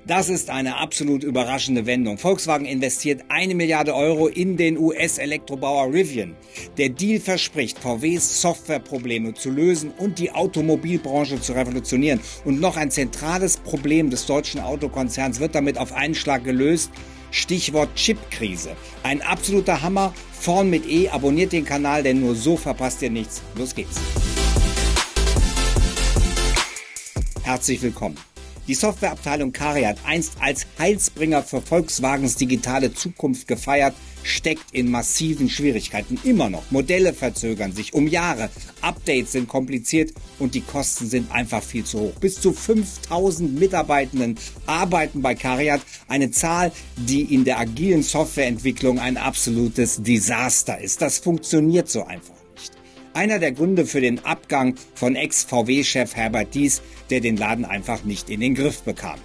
Das ist eine absolut überraschende Wendung. Volkswagen investiert 1 Milliarde Euro in den US-Elektrobauer Rivian. Der Deal verspricht, VWs Softwareprobleme zu lösen und die Automobilbranche zu revolutionieren. Und noch ein zentrales Problem des deutschen Autokonzerns wird damit auf einen Schlag gelöst. Stichwort Chipkrise. Ein absoluter Hammer. Vorn mit E. Abonniert den Kanal, denn nur so verpasst ihr nichts. Los geht's. Herzlich willkommen. Die Softwareabteilung CARIAD, einst als Heilsbringer für Volkswagens digitale Zukunft gefeiert, steckt in massiven Schwierigkeiten. Immer noch. Modelle verzögern sich um Jahre. Updates sind kompliziert und die Kosten sind einfach viel zu hoch. Bis zu 5000 Mitarbeitenden arbeiten bei CARIAD. Eine Zahl, die in der agilen Softwareentwicklung ein absolutes Desaster ist. Das funktioniert so einfach. Einer der Gründe für den Abgang von Ex-VW-Chef Herbert Diess, der den Laden einfach nicht in den Griff bekam.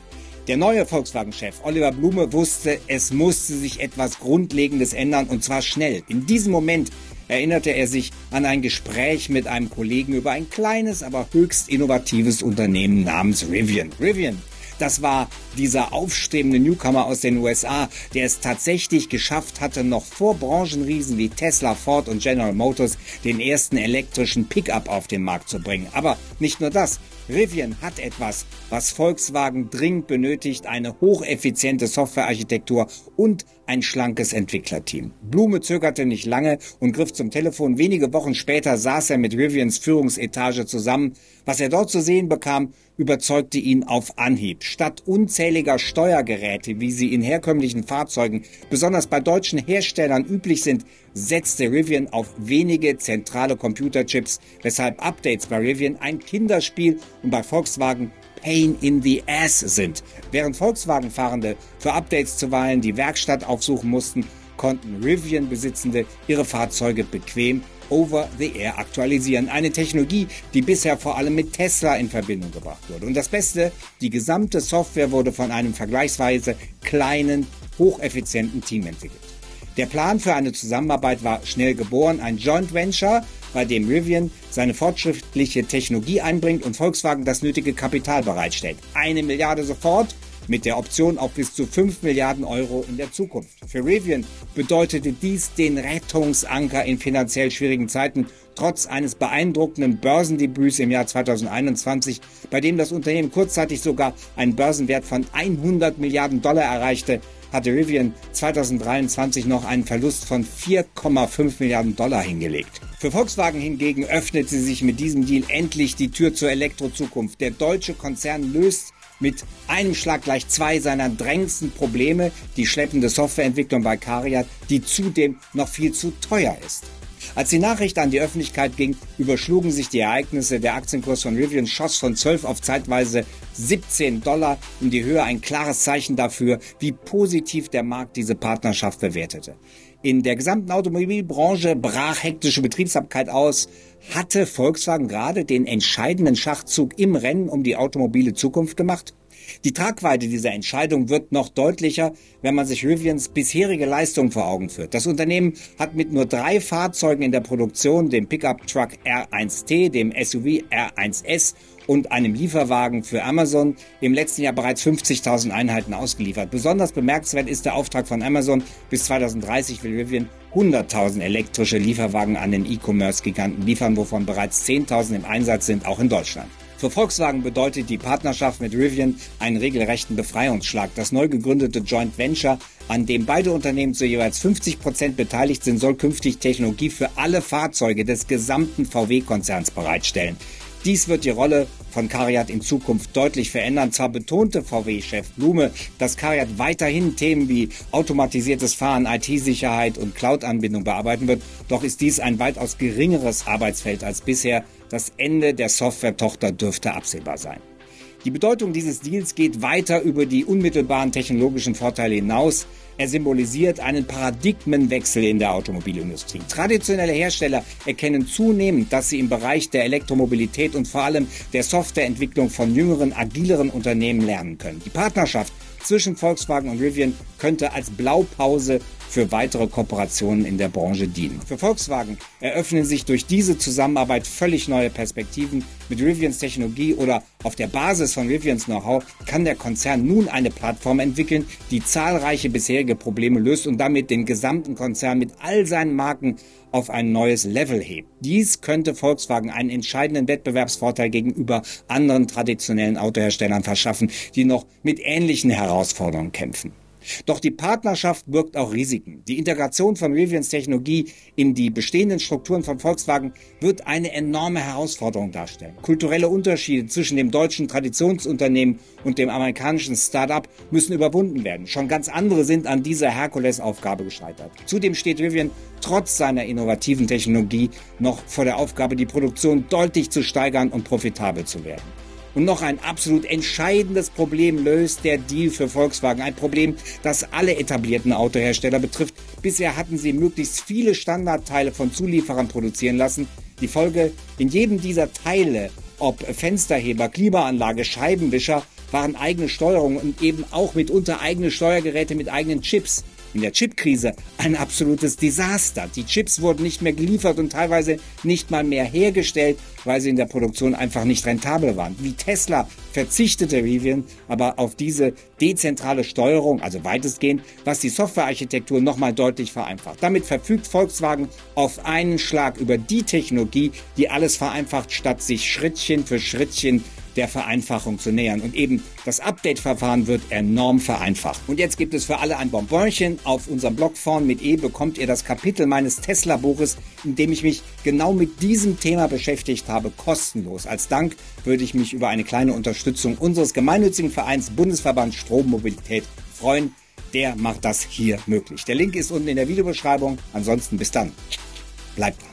Der neue Volkswagen-Chef Oliver Blume wusste, es musste sich etwas Grundlegendes ändern und zwar schnell. In diesem Moment erinnerte er sich an ein Gespräch mit einem Kollegen über ein kleines, aber höchst innovatives Unternehmen namens Rivian. Das war dieser aufstrebende Newcomer aus den USA, der es tatsächlich geschafft hatte, noch vor Branchenriesen wie Tesla, Ford und General Motors den ersten elektrischen Pickup auf den Markt zu bringen. Aber nicht nur das. Rivian hat etwas, was Volkswagen dringend benötigt, eine hocheffiziente Softwarearchitektur und ein schlankes Entwicklerteam. Blume zögerte nicht lange und griff zum Telefon. Wenige Wochen später saß er mit Rivians Führungsetage zusammen. Was er dort zu sehen bekam, überzeugte ihn auf Anhieb. Statt unzähliger Steuergeräte, wie sie in herkömmlichen Fahrzeugen, besonders bei deutschen Herstellern üblich sind, setzte Rivian auf wenige zentrale Computerchips, weshalb Updates bei Rivian ein Kinderspiel und bei Volkswagen Pain in the Ass sind. Während Volkswagen-Fahrende für Updates zuweilen die Werkstatt aufsuchen mussten, konnten Rivian-Besitzende ihre Fahrzeuge bequem over-the-air aktualisieren. Eine Technologie, die bisher vor allem mit Tesla in Verbindung gebracht wurde. Und das Beste, die gesamte Software wurde von einem vergleichsweise kleinen, hocheffizienten Team entwickelt. Der Plan für eine Zusammenarbeit war schnell geboren, ein Joint Venture, bei dem Rivian seine fortschrittliche Technologie einbringt und Volkswagen das nötige Kapital bereitstellt. 1 Milliarde sofort, mit der Option auf bis zu 5 Milliarden Euro in der Zukunft. Für Rivian bedeutete dies den Rettungsanker in finanziell schwierigen Zeiten, trotz eines beeindruckenden Börsendebüts im Jahr 2021, bei dem das Unternehmen kurzzeitig sogar einen Börsenwert von 100 Milliarden Dollar erreichte, hatte Rivian 2023 noch einen Verlust von 4,5 Milliarden Dollar hingelegt. Für Volkswagen hingegen öffnete sich mit diesem Deal endlich die Tür zur Elektrozukunft. Der deutsche Konzern löst mit einem Schlag gleich zwei seiner drängendsten Probleme, die schleppende Softwareentwicklung bei CARIAD, die zudem noch viel zu teuer ist. Als die Nachricht an die Öffentlichkeit ging, überschlugen sich die Ereignisse. Der Aktienkurs von Rivian schoss von 12 auf zeitweise 17 Dollar in die Höhe. Ein klares Zeichen dafür, wie positiv der Markt diese Partnerschaft bewertete. In der gesamten Automobilbranche brach hektische Betriebsamkeit aus. Hatte Volkswagen gerade den entscheidenden Schachzug im Rennen um die automobile Zukunft gemacht? Die Tragweite dieser Entscheidung wird noch deutlicher, wenn man sich Rivians bisherige Leistung vor Augen führt. Das Unternehmen hat mit nur 3 Fahrzeugen in der Produktion, dem Pickup-Truck R1T, dem SUV R1S und einem Lieferwagen für Amazon, im letzten Jahr bereits 50.000 Einheiten ausgeliefert. Besonders bemerkenswert ist der Auftrag von Amazon. Bis 2030 will Rivian 100.000 elektrische Lieferwagen an den E-Commerce-Giganten liefern, wovon bereits 10.000 im Einsatz sind, auch in Deutschland. Für Volkswagen bedeutet die Partnerschaft mit Rivian einen regelrechten Befreiungsschlag. Das neu gegründete Joint Venture, an dem beide Unternehmen zu jeweils 50% beteiligt sind, soll künftig Technologie für alle Fahrzeuge des gesamten VW-Konzerns bereitstellen. Dies wird die Rolle von CARIAD in Zukunft deutlich verändern. Zwar betonte VW-Chef Blume, dass CARIAD weiterhin Themen wie automatisiertes Fahren, IT-Sicherheit und Cloud-Anbindung bearbeiten wird, doch ist dies ein weitaus geringeres Arbeitsfeld als bisher. Das Ende der Software-Tochter dürfte absehbar sein. Die Bedeutung dieses Deals geht weiter über die unmittelbaren technologischen Vorteile hinaus. Er symbolisiert einen Paradigmenwechsel in der Automobilindustrie. Traditionelle Hersteller erkennen zunehmend, dass sie im Bereich der Elektromobilität und vor allem der Softwareentwicklung von jüngeren, agileren Unternehmen lernen können. Die Partnerschaft zwischen Volkswagen und Rivian könnte als Blaupause für weitere Kooperationen in der Branche dienen. Für Volkswagen eröffnen sich durch diese Zusammenarbeit völlig neue Perspektiven. Mit Rivians Technologie oder auf der Basis von Rivians Know-how kann der Konzern nun eine Plattform entwickeln, die zahlreiche bisherige Probleme löst und damit den gesamten Konzern mit all seinen Marken auf ein neues Level hebt. Dies könnte Volkswagen einen entscheidenden Wettbewerbsvorteil gegenüber anderen traditionellen Autoherstellern verschaffen, die noch mit ähnlichen Herausforderungen kämpfen. Doch die Partnerschaft birgt auch Risiken. Die Integration von Rivians Technologie in die bestehenden Strukturen von Volkswagen wird eine enorme Herausforderung darstellen. Kulturelle Unterschiede zwischen dem deutschen Traditionsunternehmen und dem amerikanischen Start-up müssen überwunden werden. Schon ganz andere sind an dieser Herkulesaufgabe gescheitert. Zudem steht Rivian trotz seiner innovativen Technologie noch vor der Aufgabe, die Produktion deutlich zu steigern und profitabel zu werden. Und noch ein absolut entscheidendes Problem löst der Deal für Volkswagen. Ein Problem, das alle etablierten Autohersteller betrifft. Bisher hatten sie möglichst viele Standardteile von Zulieferern produzieren lassen. Die Folge: in jedem dieser Teile, ob Fensterheber, Klimaanlage, Scheibenwischer, waren eigene Steuerungen und eben auch mitunter eigene Steuergeräte mit eigenen Chips. In der Chipkrise ein absolutes Desaster. Die Chips wurden nicht mehr geliefert und teilweise nicht mal mehr hergestellt, weil sie in der Produktion einfach nicht rentabel waren. Wie Tesla verzichtete Rivian aber auf diese dezentrale Steuerung, also weitestgehend, was die Softwarearchitektur nochmal deutlich vereinfacht. Damit verfügt Volkswagen auf einen Schlag über die Technologie, die alles vereinfacht, statt sich Schrittchen für Schrittchen der Vereinfachung zu nähern. Und eben das Update-Verfahren wird enorm vereinfacht. Und jetzt gibt es für alle ein Bonbonchen. Auf unserem Blog Vorn mit E bekommt ihr das Kapitel meines Tesla-Buches, in dem ich mich genau mit diesem Thema beschäftigt habe, kostenlos. Als Dank würde ich mich über eine kleine Unterstützung unseres gemeinnützigen Vereins Bundesverband Strommobilität freuen. Der macht das hier möglich. Der Link ist unten in der Videobeschreibung. Ansonsten bis dann. Bleibt dran.